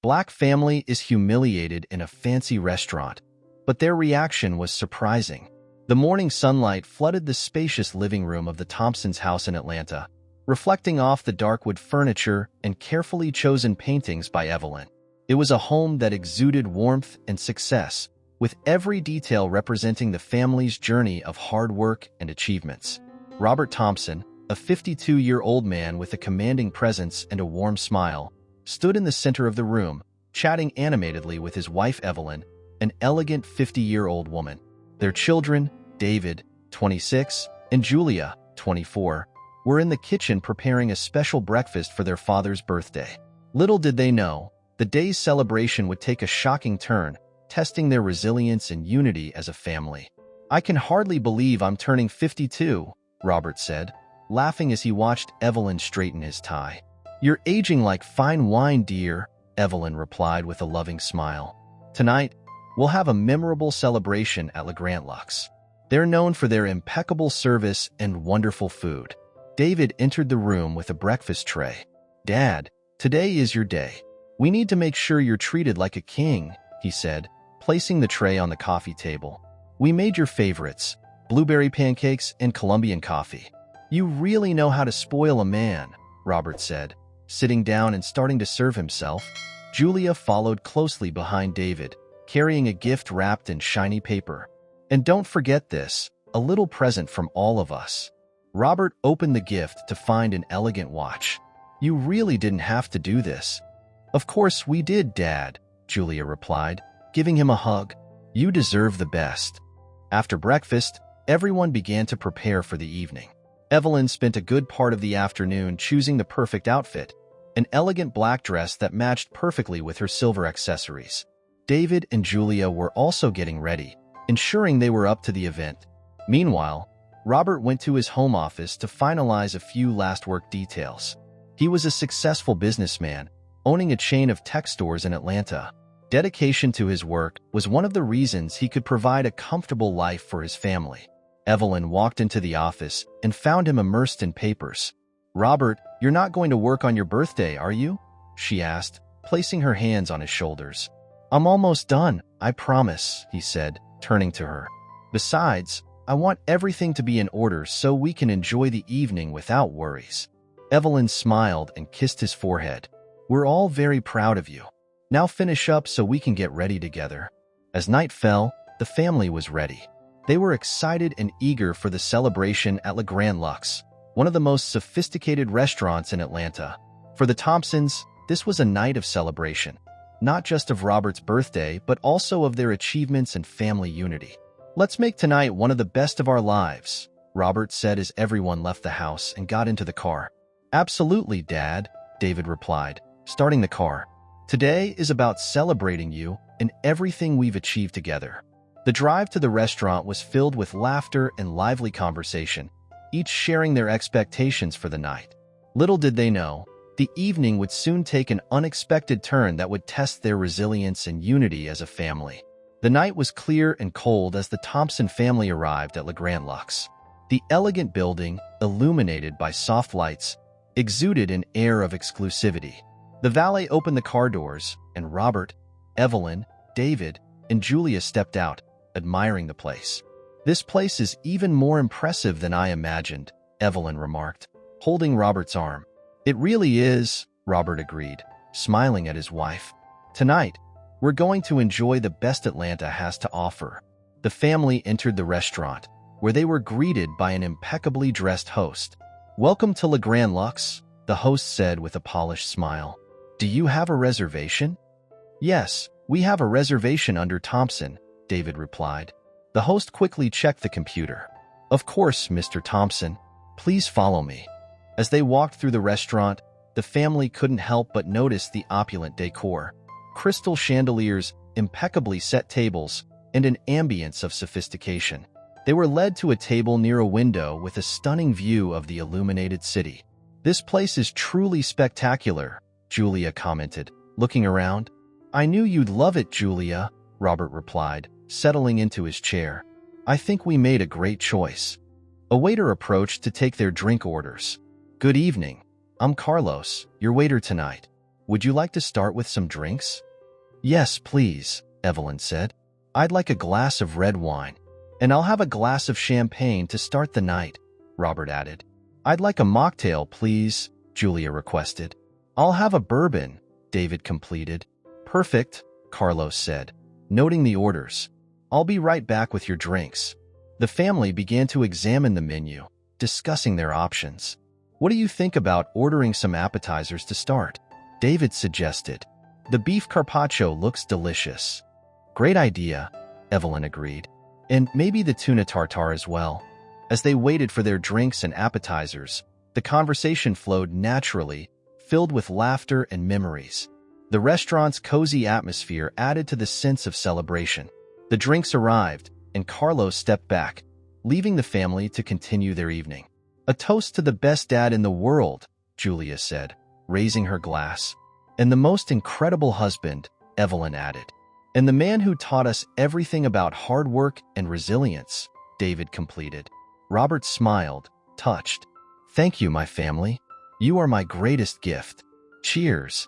Black family is humiliated in a fancy restaurant, but their reaction was surprising. The morning sunlight flooded the spacious living room of the Thompsons' house in Atlanta, reflecting off the dark wood furniture and carefully chosen paintings by Evelyn. It was a home that exuded warmth and success, with every detail representing the family's journey of hard work and achievements. Robert Thompson, a 52-year-old man with a commanding presence and a warm smile, stood in the center of the room, chatting animatedly with his wife Evelyn, an elegant 50-year-old woman. Their children, David, 26, and Julia, 24, were in the kitchen preparing a special breakfast for their father's birthday. Little did they know, the day's celebration would take a shocking turn, testing their resilience and unity as a family. "I can hardly believe I'm turning 52, Robert said, laughing as he watched Evelyn straighten his tie. "You're aging like fine wine, dear," Evelyn replied with a loving smile. "Tonight, we'll have a memorable celebration at Le Grand Lux. They're known for their impeccable service and wonderful food." David entered the room with a breakfast tray. "Dad, today is your day. We need to make sure you're treated like a king," he said, placing the tray on the coffee table. "We made your favorites, blueberry pancakes and Colombian coffee." "You really know how to spoil a man," Robert said, sitting down and starting to serve himself. Julia followed closely behind David, carrying a gift wrapped in shiny paper. "And don't forget this, a little present from all of us." Robert opened the gift to find an elegant watch. "You really didn't have to do this." "Of course we did, Dad," Julia replied, giving him a hug. "You deserve the best." After breakfast, everyone began to prepare for the evening. Evelyn spent a good part of the afternoon choosing the perfect outfit, an elegant black dress that matched perfectly with her silver accessories. David and Julia were also getting ready, ensuring they were up to the event. Meanwhile, Robert went to his home office to finalize a few last work details. He was a successful businessman, owning a chain of tech stores in Atlanta. Dedication to his work was one of the reasons he could provide a comfortable life for his family. Evelyn walked into the office and found him immersed in papers. "Robert, you're not going to work on your birthday, are you?" she asked, placing her hands on his shoulders. "I'm almost done, I promise," he said, turning to her. "Besides, I want everything to be in order so we can enjoy the evening without worries." Evelyn smiled and kissed his forehead. "We're all very proud of you. Now finish up so we can get ready together." As night fell, the family was ready. They were excited and eager for the celebration at Le Grand Lux, one of the most sophisticated restaurants in Atlanta. For the Thompsons, this was a night of celebration, not just of Robert's birthday, but also of their achievements and family unity. "Let's make tonight one of the best of our lives," Robert said as everyone left the house and got into the car. "Absolutely, Dad," David replied, starting the car. "Today is about celebrating you and everything we've achieved together." The drive to the restaurant was filled with laughter and lively conversation, each sharing their expectations for the night. Little did they know, the evening would soon take an unexpected turn that would test their resilience and unity as a family. The night was clear and cold as the Thompson family arrived at Le Grand Lux. The elegant building, illuminated by soft lights, exuded an air of exclusivity. The valet opened the car doors, and Robert, Evelyn, David, and Julia stepped out, admiring the place. "This place is even more impressive than I imagined," Evelyn remarked, holding Robert's arm. "It really is," Robert agreed, smiling at his wife. "Tonight, we're going to enjoy the best Atlanta has to offer." The family entered the restaurant, where they were greeted by an impeccably dressed host. "Welcome to Le Grand Lux," the host said with a polished smile. "Do you have a reservation?" "Yes, we have a reservation under Thompson," David replied. The host quickly checked the computer. "Of course, Mr. Thompson. Please follow me." As they walked through the restaurant, the family couldn't help but notice the opulent decor. Crystal chandeliers, impeccably set tables, and an ambience of sophistication. They were led to a table near a window with a stunning view of the illuminated city. "This place is truly spectacular," Julia commented, looking around. "I knew you'd love it, Julia," Robert replied, settling into his chair. "I think we made a great choice." A waiter approached to take their drink orders. "Good evening. I'm Carlos, your waiter tonight." Would you like to start with some drinks? Yes, please, Evelyn said. I'd like a glass of red wine. And I'll have a glass of champagne to start the night, Robert added. I'd like a mocktail, please, Julia requested. I'll have a bourbon, David completed. Perfect, Carlos said, noting the orders. I'll be right back with your drinks. The family began to examine the menu, discussing their options. What do you think about ordering some appetizers to start? David suggested. The beef carpaccio looks delicious. Great idea, Evelyn agreed. And maybe the tuna tartare as well. As they waited for their drinks and appetizers, the conversation flowed naturally, filled with laughter and memories. The restaurant's cozy atmosphere added to the sense of celebration. The drinks arrived, and Carlos stepped back, leaving the family to continue their evening. A toast to the best dad in the world, Julia said, raising her glass. And the most incredible husband, Evelyn added. And the man who taught us everything about hard work and resilience, David completed. Robert smiled, touched. Thank you, my family. You are my greatest gift. Cheers.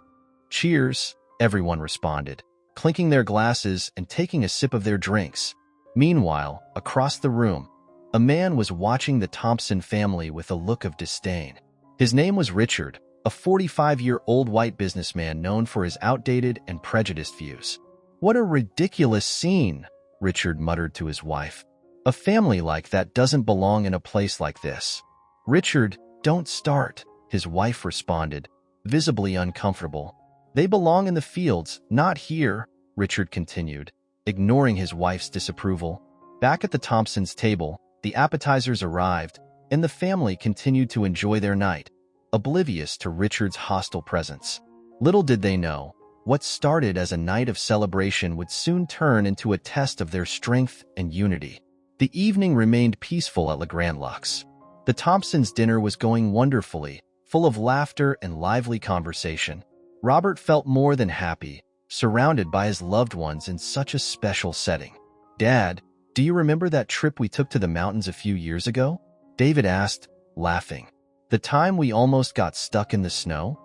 Cheers, everyone responded, clinking their glasses and taking a sip of their drinks. Meanwhile, across the room, a man was watching the Thompson family with a look of disdain. His name was Richard, a 45-year-old white businessman known for his outdated and prejudiced views. What a ridiculous scene, Richard muttered to his wife. A family like that doesn't belong in a place like this. Richard, don't start, his wife responded, visibly uncomfortable. They belong in the fields, not here, Richard continued, ignoring his wife's disapproval. Back at the Thompsons' table, the appetizers arrived, and the family continued to enjoy their night, oblivious to Richard's hostile presence. Little did they know, what started as a night of celebration would soon turn into a test of their strength and unity. The evening remained peaceful at Le Grand Lux. The Thompsons' dinner was going wonderfully, full of laughter and lively conversation. Robert felt more than happy, surrounded by his loved ones in such a special setting. Dad, do you remember that trip we took to the mountains a few years ago? David asked, laughing. The time we almost got stuck in the snow?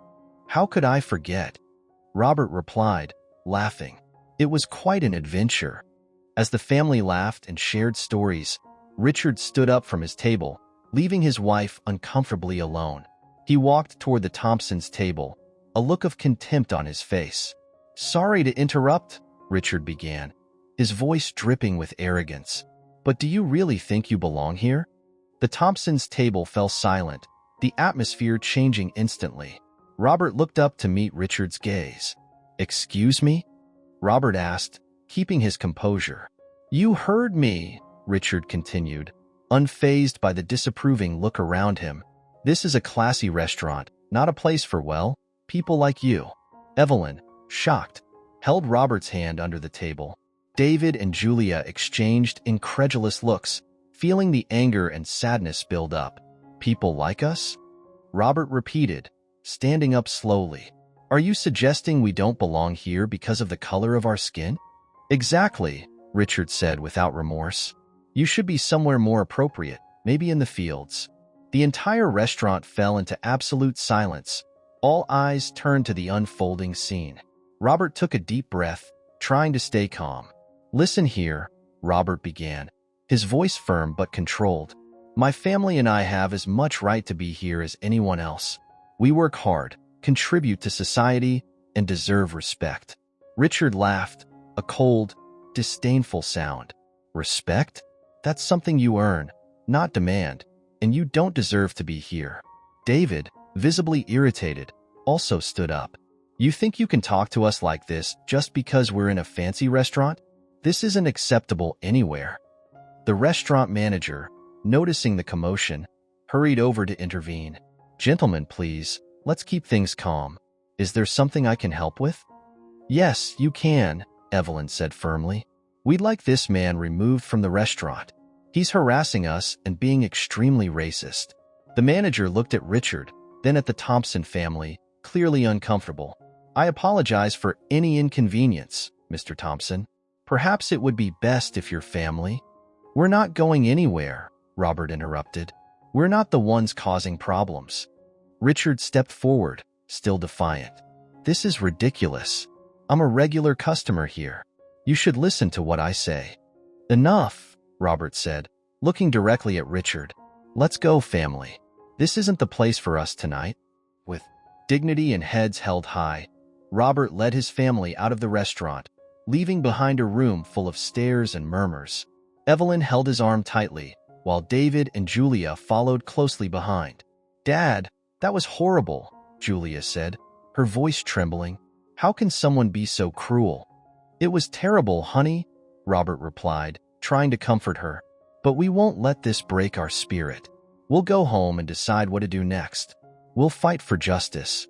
How could I forget? Robert replied, laughing. It was quite an adventure. As the family laughed and shared stories, Richard stood up from his table, leaving his wife uncomfortably alone. He walked toward the Thompsons' table, a look of contempt on his face. Sorry to interrupt, Richard began, his voice dripping with arrogance. But do you really think you belong here? The Thompsons' table fell silent, the atmosphere changing instantly. Robert looked up to meet Richard's gaze. Excuse me? Robert asked, keeping his composure. You heard me, Richard continued, unfazed by the disapproving look around him. This is a classy restaurant, not a place for, well, people like you. Evelyn, shocked, held Robert's hand under the table. David and Julia exchanged incredulous looks, feeling the anger and sadness build up. People like us? Robert repeated, standing up slowly. Are you suggesting we don't belong here because of the color of our skin? Exactly, Richard said without remorse. You should be somewhere more appropriate, maybe in the fields. The entire restaurant fell into absolute silence. All eyes turned to the unfolding scene. Robert took a deep breath, trying to stay calm. Listen here, Robert began, his voice firm but controlled. My family and I have as much right to be here as anyone else. We work hard, contribute to society, and deserve respect. Richard laughed, a cold, disdainful sound. Respect? That's something you earn, not demand, and you don't deserve to be here. David, visibly irritated, also stood up. You think you can talk to us like this just because we're in a fancy restaurant? This isn't acceptable anywhere. The restaurant manager, noticing the commotion, hurried over to intervene. Gentlemen, please, let's keep things calm. Is there something I can help with? Yes, you can, Evelyn said firmly. We'd like this man removed from the restaurant. He's harassing us and being extremely racist. The manager looked at Richard, then at the Thompson family, clearly uncomfortable. I apologize for any inconvenience, Mr. Thompson. Perhaps it would be best if your family— We're not going anywhere, Robert interrupted. We're not the ones causing problems. Richard stepped forward, still defiant. This is ridiculous. I'm a regular customer here. You should listen to what I say." "Enough," Robert said, looking directly at Richard. "Let's go, family. This isn't the place for us tonight." With dignity and heads held high, Robert led his family out of the restaurant, leaving behind a room full of stares and murmurs. Evelyn held his arm tightly, while David and Julia followed closely behind. "Dad, that was horrible," Julia said, her voice trembling. "How can someone be so cruel?" "It was terrible, honey," Robert replied, trying to comfort her. "But we won't let this break our spirit. We'll go home and decide what to do next. We'll fight for justice."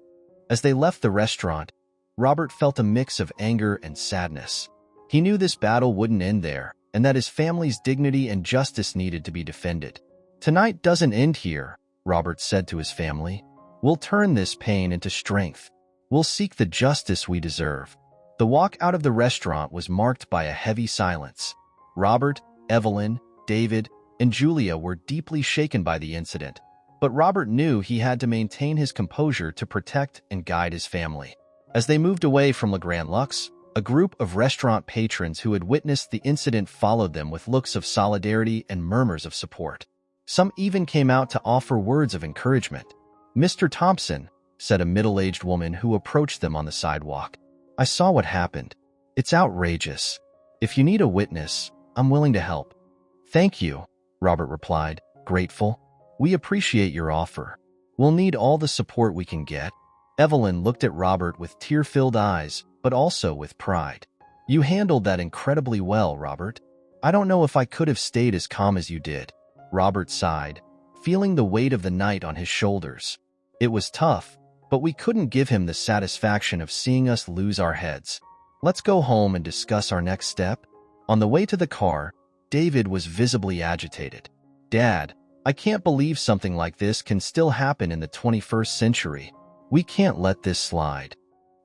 As they left the restaurant, Robert felt a mix of anger and sadness. He knew this battle wouldn't end there, and that his family's dignity and justice needed to be defended. "Tonight doesn't end here," Robert said to his family. "We'll turn this pain into strength. We'll seek the justice we deserve." The walk out of the restaurant was marked by a heavy silence. Robert, Evelyn, David, and Julia were deeply shaken by the incident, but Robert knew he had to maintain his composure to protect and guide his family. As they moved away from Le Grand Lux, a group of restaurant patrons who had witnessed the incident followed them with looks of solidarity and murmurs of support. Some even came out to offer words of encouragement. "Mr. Thompson," said a middle-aged woman who approached them on the sidewalk, "I saw what happened. It's outrageous. If you need a witness, I'm willing to help." "Thank you," Robert replied, grateful. "We appreciate your offer. We'll need all the support we can get." Evelyn looked at Robert with tear-filled eyes, but also with pride. "You handled that incredibly well, Robert. I don't know if I could have stayed as calm as you did." Robert sighed, feeling the weight of the night on his shoulders. "It was tough, but we couldn't give him the satisfaction of seeing us lose our heads. Let's go home and discuss our next step." On the way to the car, David was visibly agitated. "Dad, I can't believe something like this can still happen in the 21st century. We can't let this slide."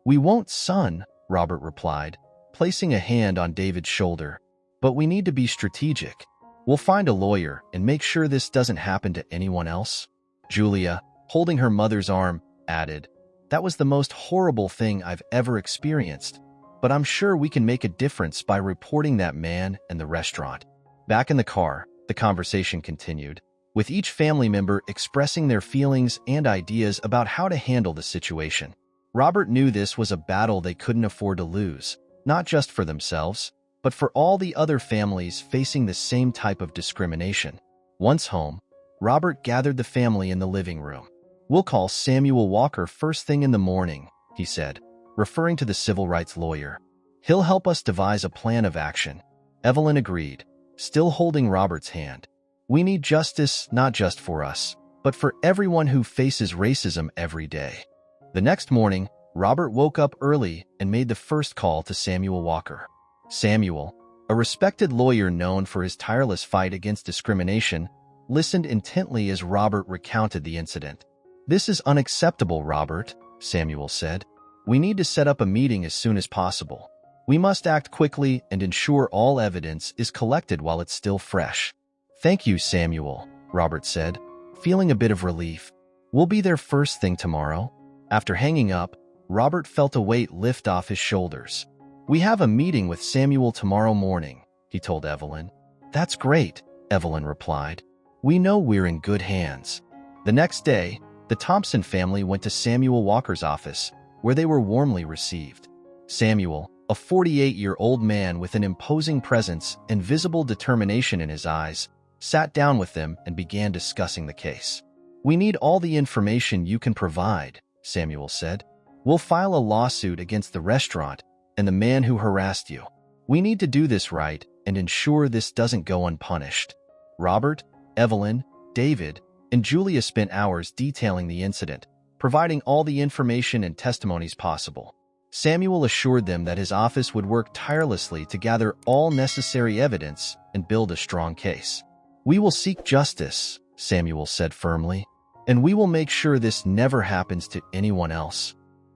"We won't, son," Robert replied, placing a hand on David's shoulder. "But we need to be strategic. We'll find a lawyer and make sure this doesn't happen to anyone else." Julia, holding her mother's arm, added, "That was the most horrible thing I've ever experienced, but I'm sure we can make a difference by reporting that man and the restaurant." Back in the car, the conversation continued, with each family member expressing their feelings and ideas about how to handle the situation. Robert knew this was a battle they couldn't afford to lose, not just for themselves, but for all the other families facing the same type of discrimination. Once home, Robert gathered the family in the living room. "We'll call Samuel Walker first thing in the morning," he said, referring to the civil rights lawyer. "He'll help us devise a plan of action." Evelyn agreed, still holding Robert's hand. "We need justice not just for us, but for everyone who faces racism every day." The next morning, Robert woke up early and made the first call to Samuel Walker. Samuel, a respected lawyer known for his tireless fight against discrimination, listened intently as Robert recounted the incident. "This is unacceptable, Robert," Samuel said. "We need to set up a meeting as soon as possible. We must act quickly and ensure all evidence is collected while it's still fresh." "Thank you, Samuel," Robert said, feeling a bit of relief. "We'll be there first thing tomorrow." After hanging up, Robert felt a weight lift off his shoulders. "We have a meeting with Samuel tomorrow morning," he told Evelyn. "That's great," Evelyn replied. "We know we're in good hands." The next day, the Thompson family went to Samuel Walker's office, where they were warmly received. Samuel, a 48-year-old man with an imposing presence and visible determination in his eyes, sat down with them and began discussing the case. "We need all the information you can provide," Samuel said. "We'll file a lawsuit against the restaurant and the man who harassed you. We need to do this right and ensure this doesn't go unpunished." Robert, Evelyn, David, and Julia spent hours detailing the incident, providing all the information and testimonies possible. Samuel assured them that his office would work tirelessly to gather all necessary evidence and build a strong case. "We will seek justice," Samuel said firmly, "and we will make sure this never happens to anyone else."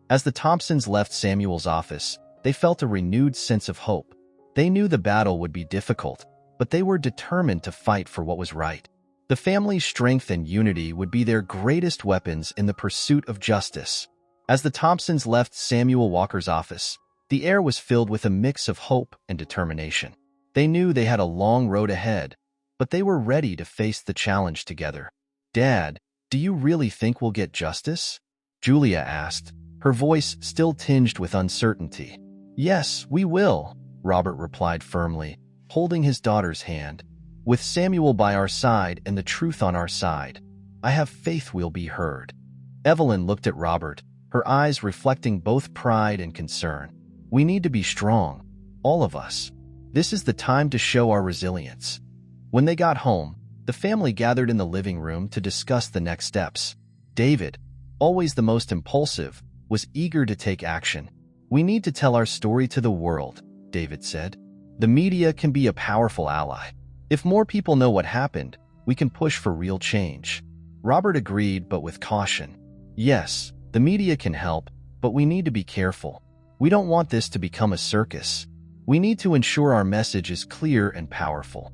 As the Thompsons left Samuel's office, they felt a renewed sense of hope. They knew the battle would be difficult, but they were determined to fight for what was right. The family's strength and unity would be their greatest weapons in the pursuit of justice. As the Thompsons left Samuel Walker's office, the air was filled with a mix of hope and determination. They knew they had a long road ahead, but they were ready to face the challenge together. "Dad, do you really think we'll get justice?" Julia asked, her voice still tinged with uncertainty. "Yes, we will," Robert replied firmly, holding his daughter's hand. "With Samuel by our side and the truth on our side, I have faith we'll be heard." Evelyn looked at Robert, her eyes reflecting both pride and concern. "We need to be strong, all of us. This is the time to show our resilience." When they got home, the family gathered in the living room to discuss the next steps. David, always the most impulsive, was eager to take action. "We need to tell our story to the world," David said. "The media can be a powerful ally. If more people know what happened, we can push for real change." Robert agreed, but with caution. "Yes, the media can help, but we need to be careful. We don't want this to become a circus. We need to ensure our message is clear and powerful."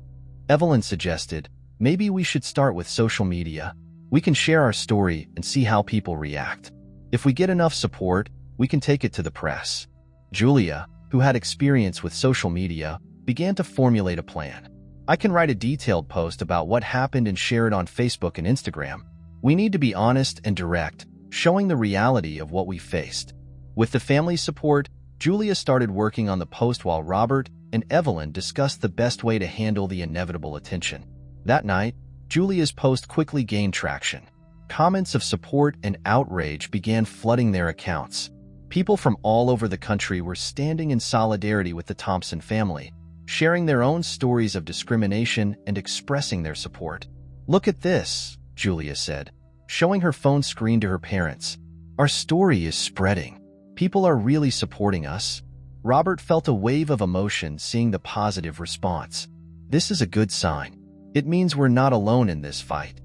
Evelyn suggested, "Maybe we should start with social media. We can share our story and see how people react. If we get enough support, we can take it to the press." Julia, who had experience with social media, began to formulate a plan. "I can write a detailed post about what happened and share it on Facebook and Instagram. We need to be honest and direct, showing the reality of what we faced." With the family's support, Julia started working on the post while Robert and Evelyn discussed the best way to handle the inevitable attention. That night, Julia's post quickly gained traction. Comments of support and outrage began flooding their accounts. People from all over the country were standing in solidarity with the Thompson family, sharing their own stories of discrimination and expressing their support. "Look at this," Julia said, showing her phone screen to her parents. "Our story is spreading. People are really supporting us." Robert felt a wave of emotion seeing the positive response. "This is a good sign. It means we're not alone in this fight."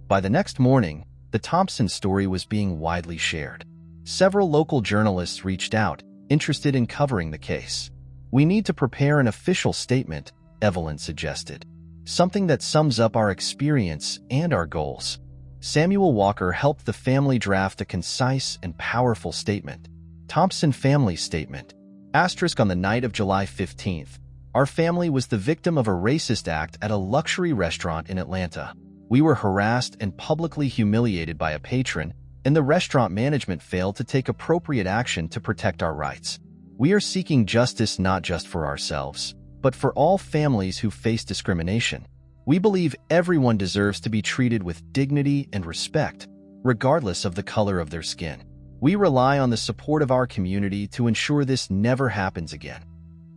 By the next morning, the Thompson story was being widely shared. Several local journalists reached out, interested in covering the case. "We need to prepare an official statement," Evelyn suggested. "Something that sums up our experience and our goals." Samuel Walker helped the family draft a concise and powerful statement. Thompson Family Statement. Asterisk on the night of July 15th, our family was the victim of a racist act at a luxury restaurant in Atlanta. We were harassed and publicly humiliated by a patron, and the restaurant management failed to take appropriate action to protect our rights. We are seeking justice not just for ourselves, but for all families who face discrimination. We believe everyone deserves to be treated with dignity and respect, regardless of the color of their skin. We rely on the support of our community to ensure this never happens again.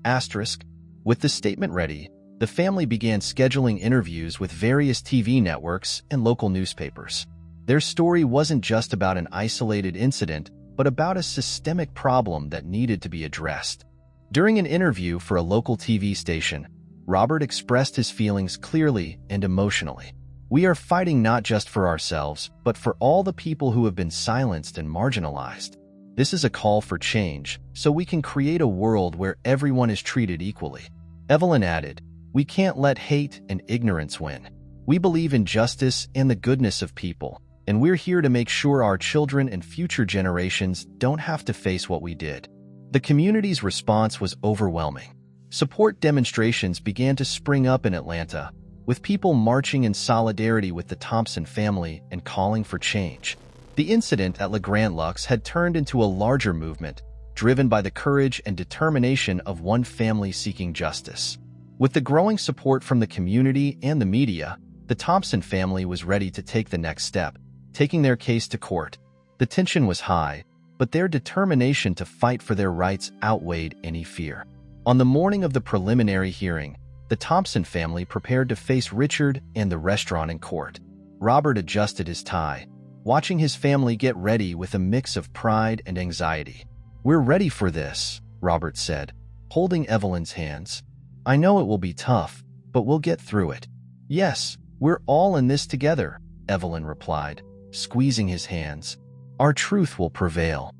Asterisk. With the statement ready, the family began scheduling interviews with various TV networks and local newspapers. Their story wasn't just about an isolated incident, but about a systemic problem that needed to be addressed. During an interview for a local TV station, Robert expressed his feelings clearly and emotionally. "We are fighting not just for ourselves, but for all the people who have been silenced and marginalized. This is a call for change, so we can create a world where everyone is treated equally." Evelyn added, "We can't let hate and ignorance win. We believe in justice and the goodness of people, and we're here to make sure our children and future generations don't have to face what we did." The community's response was overwhelming. Support demonstrations began to spring up in Atlanta, with people marching in solidarity with the Thompson family and calling for change. The incident at Le Grand Lux had turned into a larger movement, driven by the courage and determination of one family seeking justice. With the growing support from the community and the media, the Thompson family was ready to take the next step, taking their case to court. The tension was high, but their determination to fight for their rights outweighed any fear. On the morning of the preliminary hearing, the Thompson family prepared to face Richard and the restaurant in court. Robert adjusted his tie, watching his family get ready with a mix of pride and anxiety. "We're ready for this," Robert said, holding Evelyn's hands. "I know it will be tough, but we'll get through it." "Yes, we're all in this together," Evelyn replied, squeezing his hands. "Our truth will prevail."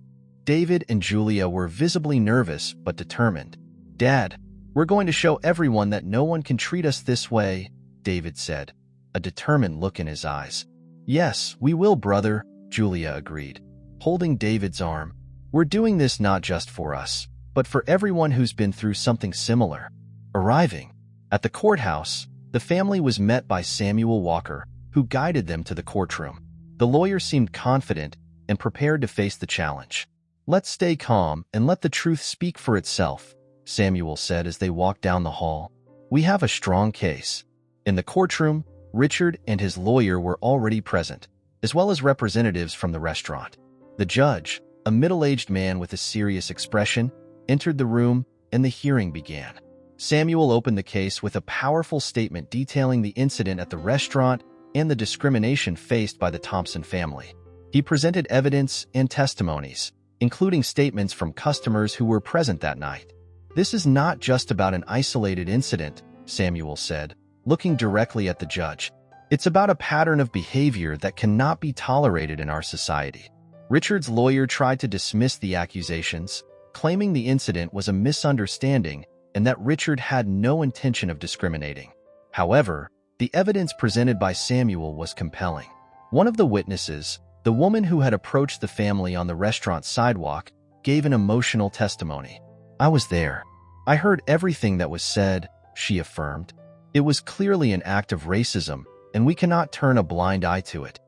David and Julia were visibly nervous but determined. "Dad, we're going to show everyone that no one can treat us this way," David said, a determined look in his eyes. "Yes, we will, brother," Julia agreed. holding David's arm. "We're doing this not just for us, but for everyone who's been through something similar." Arriving at the courthouse, the family was met by Samuel Walker, who guided them to the courtroom. The lawyer seemed confident and prepared to face the challenge. "Let's stay calm and let the truth speak for itself," Samuel said as they walked down the hall. "We have a strong case." In the courtroom, Richard and his lawyer were already present, as well as representatives from the restaurant. The judge, a middle-aged man with a serious expression, entered the room and the hearing began. Samuel opened the case with a powerful statement detailing the incident at the restaurant and the discrimination faced by the Thompson family. He presented evidence and testimonies, including statements from customers who were present that night. "This is not just about an isolated incident," Samuel said, looking directly at the judge. "It's about a pattern of behavior that cannot be tolerated in our society." Richard's lawyer tried to dismiss the accusations, claiming the incident was a misunderstanding and that Richard had no intention of discriminating. However, the evidence presented by Samuel was compelling. One of the witnesses, the woman who had approached the family on the restaurant sidewalk, gave an emotional testimony. "I was there. I heard everything that was said," she affirmed. "It was clearly an act of racism, and we cannot turn a blind eye to it."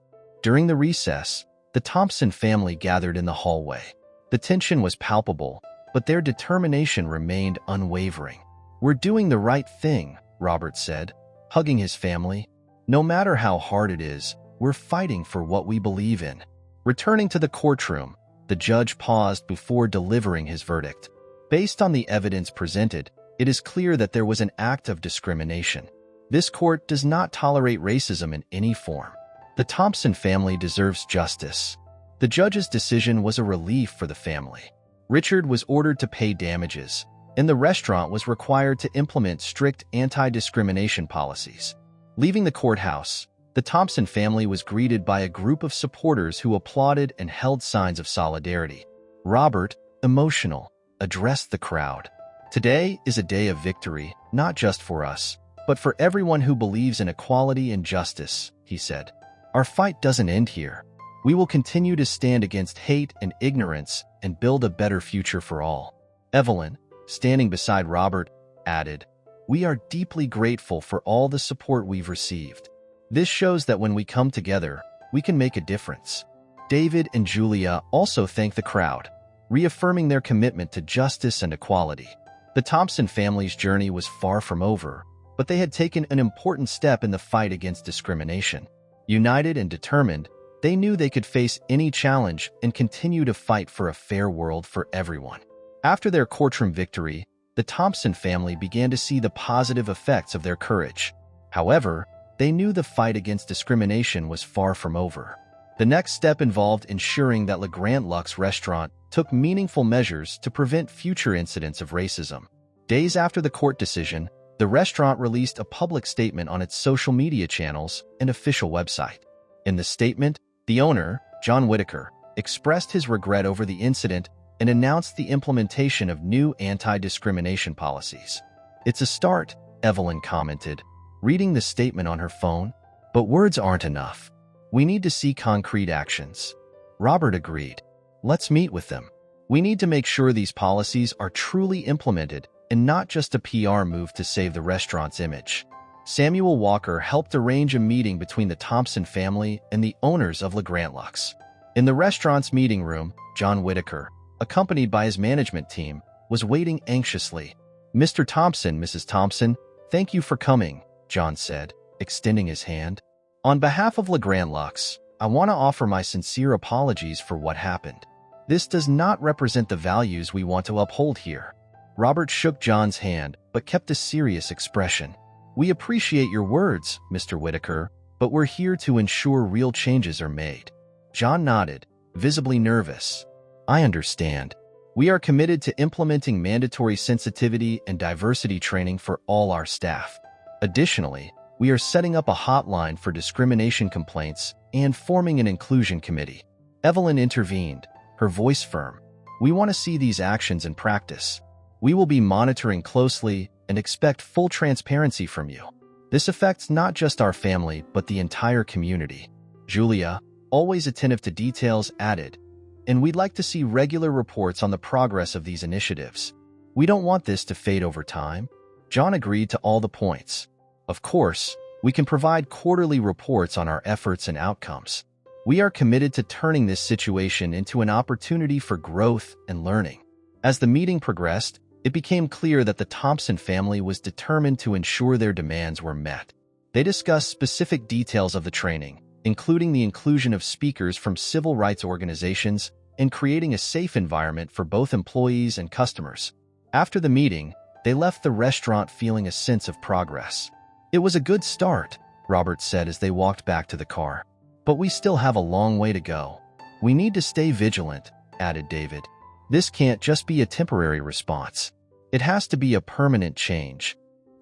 During the recess, the Thompson family gathered in the hallway. The tension was palpable, but their determination remained unwavering. "We're doing the right thing," Robert said, hugging his family. "No matter how hard it is, we're fighting for what we believe in." Returning to the courtroom, the judge paused before delivering his verdict. "Based on the evidence presented, it is clear that there was an act of discrimination. This court does not tolerate racism in any form. The Thompson family deserves justice." The judge's decision was a relief for the family. Richard was ordered to pay damages, and the restaurant was required to implement strict anti-discrimination policies. Leaving the courthouse, the Thompson family was greeted by a group of supporters who applauded and held signs of solidarity. Robert, emotional, addressed the crowd. "Today is a day of victory, not just for us, but for everyone who believes in equality and justice," he said. "Our fight doesn't end here. We will continue to stand against hate and ignorance and build a better future for all." Evelyn, standing beside Robert, added, "We are deeply grateful for all the support we've received. This shows that when we come together, we can make a difference." David and Julia also thanked the crowd, reaffirming their commitment to justice and equality. The Thompson family's journey was far from over, but they had taken an important step in the fight against discrimination. United and determined, they knew they could face any challenge and continue to fight for a fair world for everyone. After their courtroom victory, the Thompson family began to see the positive effects of their courage. However, they knew the fight against discrimination was far from over. The next step involved ensuring that Le Grand Luxe restaurant took meaningful measures to prevent future incidents of racism. Days after the court decision, the restaurant released a public statement on its social media channels and official website. In the statement, the owner, John Whitaker, expressed his regret over the incident and announced the implementation of new anti-discrimination policies. "It's a start," Evelyn commented, reading the statement on her phone. "But words aren't enough. We need to see concrete actions." Robert agreed. "Let's meet with them. We need to make sure these policies are truly implemented and not just a PR move to save the restaurant's image." Samuel Walker helped arrange a meeting between the Thompson family and the owners of Le Grand Luxe. In the restaurant's meeting room, John Whitaker, accompanied by his management team, was waiting anxiously. "Mr. Thompson, Mrs. Thompson, thank you for coming," John said, extending his hand. "On behalf of Le Grand Luxe, I want to offer my sincere apologies for what happened. This does not represent the values we want to uphold here." Robert shook John's hand, but kept a serious expression. "We appreciate your words, Mr. Whitaker, but we're here to ensure real changes are made." John nodded, visibly nervous. "I understand. We are committed to implementing mandatory sensitivity and diversity training for all our staff. Additionally, we are setting up a hotline for discrimination complaints and forming an inclusion committee." Evelyn intervened, her voice firm. "We want to see these actions in practice. We will be monitoring closely and expect full transparency from you. This affects not just our family, but the entire community." Julia, always attentive to details, added, and we'd like to see regular reports on the progress of these initiatives. We don't want this to fade over time." John agreed to all the points. "Of course, we can provide quarterly reports on our efforts and outcomes. We are committed to turning this situation into an opportunity for growth and learning." As the meeting progressed, it became clear that the Thompson family was determined to ensure their demands were met. They discussed specific details of the training, including the inclusion of speakers from civil rights organizations and creating a safe environment for both employees and customers. After the meeting, they left the restaurant feeling a sense of progress. "It was a good start," Robert said as they walked back to the car. "But we still have a long way to go. We need to stay vigilant," added David. "This can't just be a temporary response. It has to be a permanent change."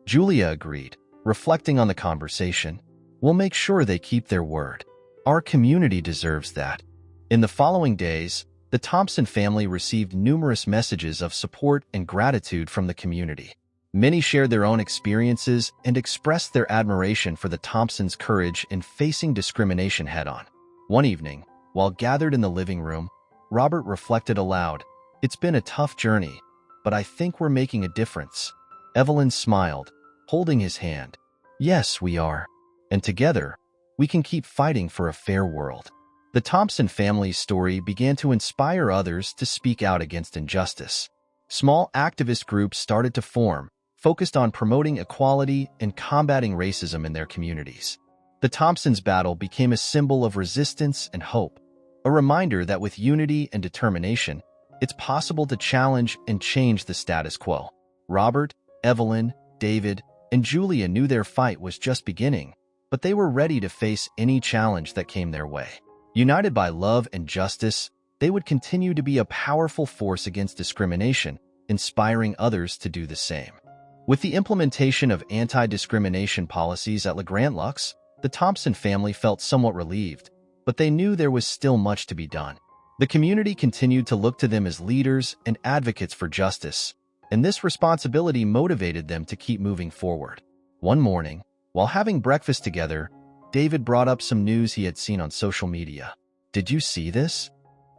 Julia agreed, reflecting on the conversation. "We'll make sure they keep their word. Our community deserves that." In the following days, the Thompson family received numerous messages of support and gratitude from the community. Many shared their own experiences and expressed their admiration for the Thompsons' courage in facing discrimination head-on. One evening, while gathered in the living room, Robert reflected aloud, "It's been a tough journey, but I think we're making a difference." Evelyn smiled, holding his hand. "Yes, we are. And together, we can keep fighting for a fair world." The Thompson family's story began to inspire others to speak out against injustice. Small activist groups started to form, focused on promoting equality and combating racism in their communities. The Thompsons' battle became a symbol of resistance and hope, a reminder that with unity and determination, it's possible to challenge and change the status quo. Robert, Evelyn, David, and Julia knew their fight was just beginning, but they were ready to face any challenge that came their way. United by love and justice, they would continue to be a powerful force against discrimination, inspiring others to do the same. With the implementation of anti-discrimination policies at LeGrand Lux, the Thompson family felt somewhat relieved, but they knew there was still much to be done. The community continued to look to them as leaders and advocates for justice, and this responsibility motivated them to keep moving forward. One morning, while having breakfast together, David brought up some news he had seen on social media. "Did you see this?"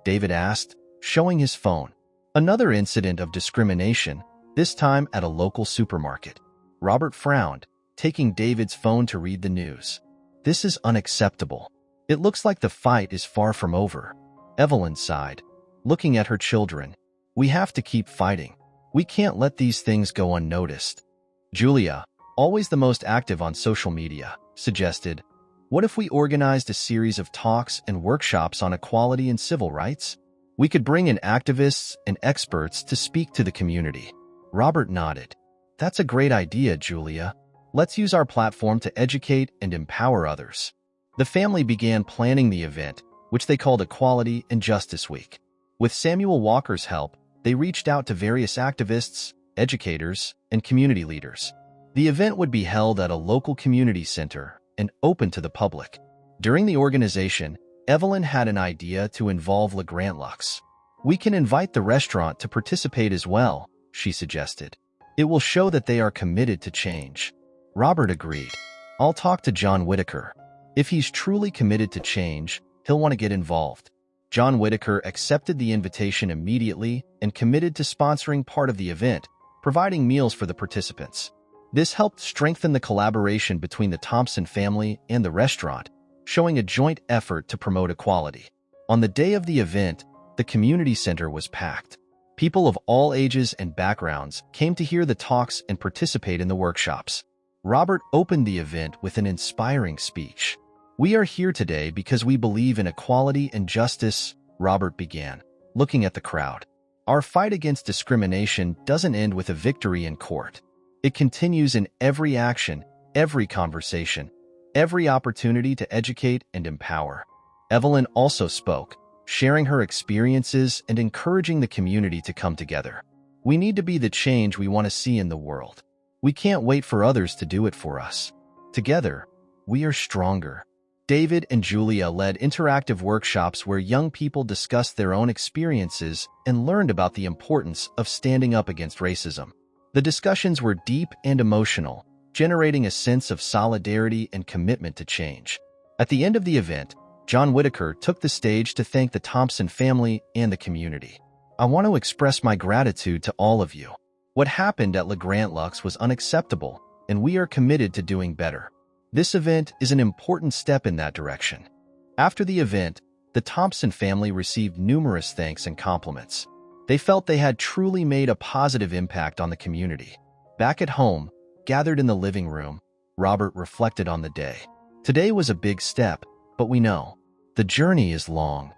David asked, showing his phone. Another incident of discrimination, this time at a local supermarket. Robert frowned, taking David's phone to read the news. "This is unacceptable. It looks like the fight is far from over." Evelyn sighed, looking at her children. "We have to keep fighting. We can't let these things go unnoticed." Julia, always the most active on social media, suggested, "What if we organized a series of talks and workshops on equality and civil rights? We could bring in activists and experts to speak to the community." Robert nodded. "That's a great idea, Julia. Let's use our platform to educate and empower others." The family began planning the event, which they called Equality and Justice Week. With Samuel Walker's help, they reached out to various activists, educators, and community leaders. The event would be held at a local community center and open to the public. During the organization, Evelyn had an idea to involve LeGrand Lux. "We can invite the restaurant to participate as well," she suggested. "It will show that they are committed to change." Robert agreed. "I'll talk to John Whitaker. If he's truly committed to change, he'll want to get involved." John Whitaker accepted the invitation immediately and committed to sponsoring part of the event, providing meals for the participants. This helped strengthen the collaboration between the Thompson family and the restaurant, showing a joint effort to promote equality. On the day of the event, the community center was packed. People of all ages and backgrounds came to hear the talks and participate in the workshops. Robert opened the event with an inspiring speech. "We are here today because we believe in equality and justice," Robert began, looking at the crowd. "Our fight against discrimination doesn't end with a victory in court. It continues in every action, every conversation, every opportunity to educate and empower." Evelyn also spoke, sharing her experiences and encouraging the community to come together. "We need to be the change we want to see in the world. We can't wait for others to do it for us. Together, we are stronger." David and Julia led interactive workshops where young people discussed their own experiences and learned about the importance of standing up against racism. The discussions were deep and emotional, generating a sense of solidarity and commitment to change. At the end of the event, John Whitaker took the stage to thank the Thompson family and the community. "I want to express my gratitude to all of you. What happened at Le Grand Lux was unacceptable, and we are committed to doing better. This event is an important step in that direction." After the event, the Thompson family received numerous thanks and compliments. They felt they had truly made a positive impact on the community. Back at home, gathered in the living room, Robert reflected on the day. "Today was a big step, but we know the journey is long."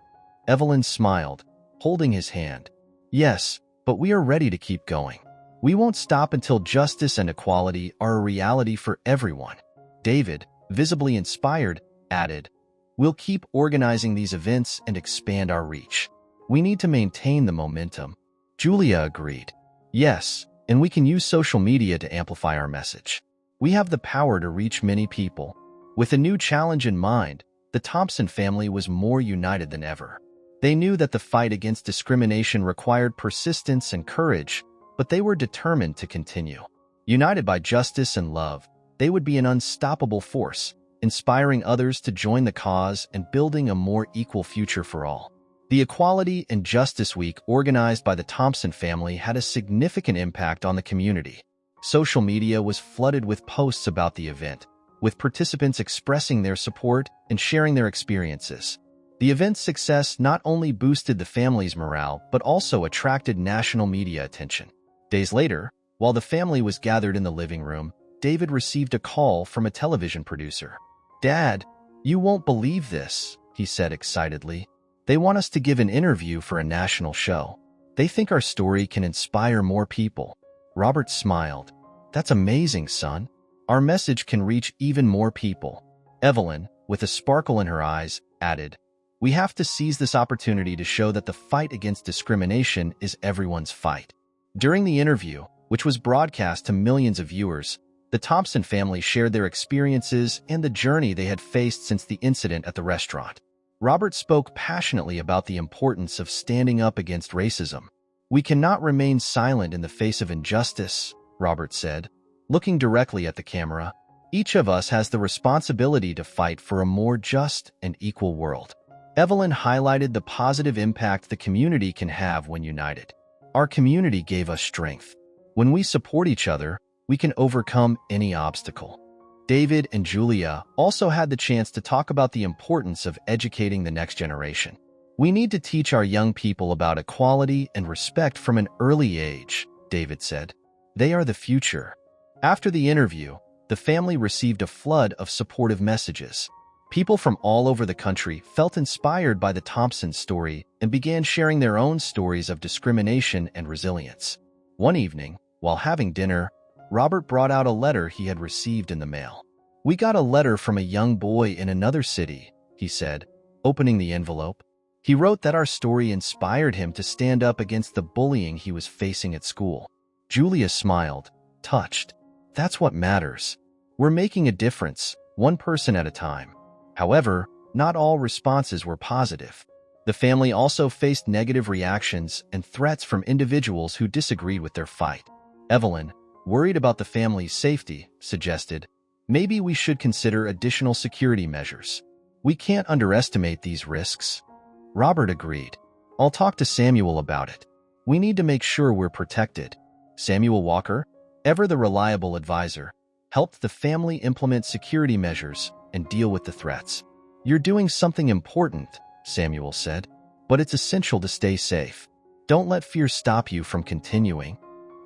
Evelyn smiled, holding his hand. "Yes, but we are ready to keep going. We won't stop until justice and equality are a reality for everyone." David, visibly inspired, added, "We'll keep organizing these events and expand our reach. We need to maintain the momentum." Julia agreed. "Yes, and we can use social media to amplify our message. We have the power to reach many people." With a new challenge in mind, the Thompson family was more united than ever. They knew that the fight against discrimination required persistence and courage, but they were determined to continue. United by justice and love, they would be an unstoppable force, inspiring others to join the cause and building a more equal future for all. The Equality and Justice Week organized by the Thompson family had a significant impact on the community. Social media was flooded with posts about the event, with participants expressing their support and sharing their experiences. The event's success not only boosted the family's morale, but also attracted national media attention. Days later, while the family was gathered in the living room, David received a call from a television producer. "Dad, you won't believe this," he said excitedly. "They want us to give an interview for a national show. They think our story can inspire more people." Robert smiled. "That's amazing, son. Our message can reach even more people." Evelyn, with a sparkle in her eyes, added, "We have to seize this opportunity to show that the fight against discrimination is everyone's fight." During the interview, which was broadcast to millions of viewers, the Thompson family shared their experiences and the journey they had faced since the incident at the restaurant. Robert spoke passionately about the importance of standing up against racism. "We cannot remain silent in the face of injustice," Robert said, looking directly at the camera. "Each of us has the responsibility to fight for a more just and equal world." Evelyn highlighted the positive impact the community can have when united. "Our community gave us strength. When we support each other, we can overcome any obstacle." David and Julia also had the chance to talk about the importance of educating the next generation. "We need to teach our young people about equality and respect from an early age," David said. "They are the future." After the interview, the family received a flood of supportive messages. People from all over the country felt inspired by the Thompson story and began sharing their own stories of discrimination and resilience. One evening, while having dinner, Robert brought out a letter he had received in the mail. "We got a letter from a young boy in another city," he said, opening the envelope. He wrote that our story inspired him to stand up against the bullying he was facing at school. Julia smiled, touched. "That's what matters. We're making a difference, one person at a time." However, not all responses were positive. The family also faced negative reactions and threats from individuals who disagreed with their fight. Evelyn, worried about the family's safety, suggested, "Maybe we should consider additional security measures. We can't underestimate these risks." Robert agreed. "I'll talk to Samuel about it. We need to make sure we're protected." Samuel Walker, ever the reliable advisor, helped the family implement security measures and deal with the threats. "You're doing something important," Samuel said, "but it's essential to stay safe. Don't let fear stop you from continuing."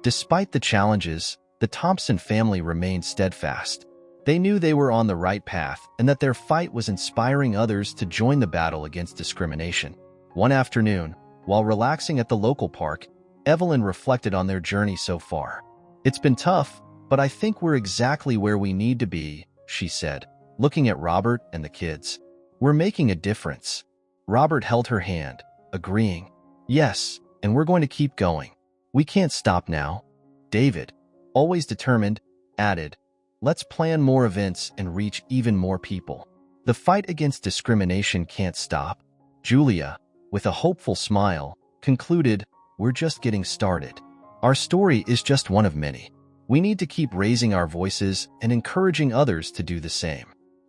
Despite the challenges, the Thompson family remained steadfast. They knew they were on the right path and that their fight was inspiring others to join the battle against discrimination. One afternoon, while relaxing at the local park, Evelyn reflected on their journey so far. "It's been tough, but I think we're exactly where we need to be," she said, looking at Robert and the kids. "We're making a difference." Robert held her hand, agreeing. "Yes, and we're going to keep going. We can't stop now." David, always determined, added, "Let's plan more events and reach even more people. The fight against discrimination can't stop." Julia, with a hopeful smile, concluded, "We're just getting started. Our story is just one of many. We need to keep raising our voices and encouraging others to do the same."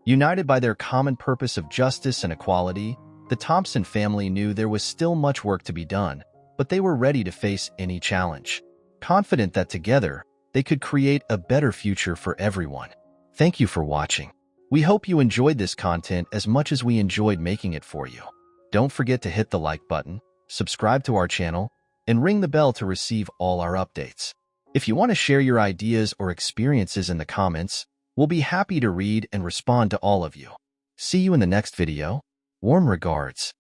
United by their common purpose of justice and equality, the Thompson family knew there was still much work to be done, but they were ready to face any challenge, confident that together, they could create a better future for everyone. Thank you for watching. We hope you enjoyed this content as much as we enjoyed making it for you. Don't forget to hit the like button, subscribe to our channel, and ring the bell to receive all our updates. If you want to share your ideas or experiences in the comments, we'll be happy to read and respond to all of you. See you in the next video. Warm regards.